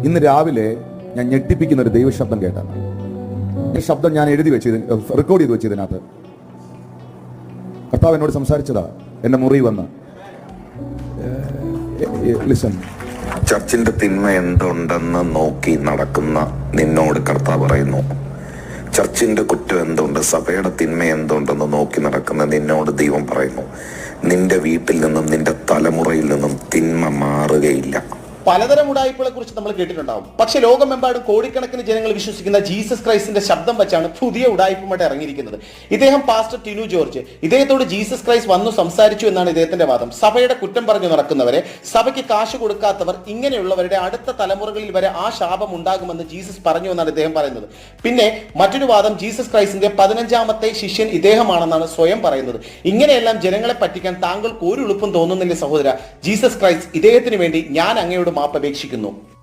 ഇന്ന് രാവിലെ ഞാൻ ഞെട്ടിപ്പിക്കുന്ന ഒരു ദൈവശബ്ദം കേട്ടാണ്. ഈ ശബ്ദം ഞാൻ എഴുതി വെച്ചത്, റെക്കോർഡ് ചെയ്ത് വെച്ചതിനകത്ത് കർത്താവ് എന്നോട് സംസാരിച്ചതാ എന്റെ മുറി വന്ന്. ലിസൺ. ചർച്ചിന്റെ തിന്മ എന്തുണ്ടെന്ന് നോക്കി നടക്കുന്ന നിന്നോട് കർത്താവ് പറയുന്നു. ചർച്ചിന്റെ കുറ്റം എന്തുണ്ട്, സഭയുടെ തിന്മ എന്തുണ്ടെന്ന് നോക്കി നടക്കുന്ന നിന്നോട് ദൈവം പറയുന്നു, നിന്റെ വീട്ടിൽ നിന്നും നിന്റെ തലമുറയിൽ നിന്നും തിന്മ മാറുകയില്ല. പലതരം ഉടായ്പകളെ കുറിച്ച് നമ്മൾ കേട്ടിട്ടുണ്ടാവും. പക്ഷെ ലോകമെമ്പാടും കോടിക്കണക്കിന് ജനങ്ങൾ വിശ്വസിക്കുന്ന ജീസസ് ക്രൈസ്റ്റിന്റെ ശബ്ദം വെച്ചാണ് പുതിയ ഉടായ്പുമായിട്ട് ഇറങ്ങിയിരിക്കുന്നത്. ഇദ്ദേഹം പാസ്റ്റർ ടിനു ജോർജ്. ഇദ്ദേഹത്തോട് ജീസസ് ക്രൈസ്റ്റ് വന്നു സംസാരിച്ചു എന്നാണ് ഇദ്ദേഹത്തിന്റെ വാദം. സഭയുടെ കുറ്റം പറഞ്ഞു നടക്കുന്നവരെ, സഭയ്ക്ക് കാശ് കൊടുക്കാത്തവർ, ഇങ്ങനെയുള്ളവരുടെ അടുത്ത തലമുറകളിൽ വരെ ആ ശാപം ഉണ്ടാകുമെന്ന് ജീസസ് പറഞ്ഞു എന്നാണ് ഇദ്ദേഹം പറയുന്നത്. പിന്നെ മറ്റൊരു വാദം, ജീസസ് ക്രൈസ്റ്റിന്റെ 15ാമത്തെ ശിഷ്യൻ ഇദ്ദേഹമാണെന്നാണ് സ്വയം പറയുന്നത്. ഇങ്ങനെയെല്ലാം ജനങ്ങളെ പറ്റിക്കാൻ താങ്കൾക്ക് ഒരു എളുപ്പം തോന്നുന്നില്ല സഹോദര. ജീസസ് ക്രൈസ്റ്റ് ഇദ്ദേഹത്തിന് വേണ്ടി ഞാൻ അങ്ങയോട് മാപ്പപേക്ഷിക്കുന്നു.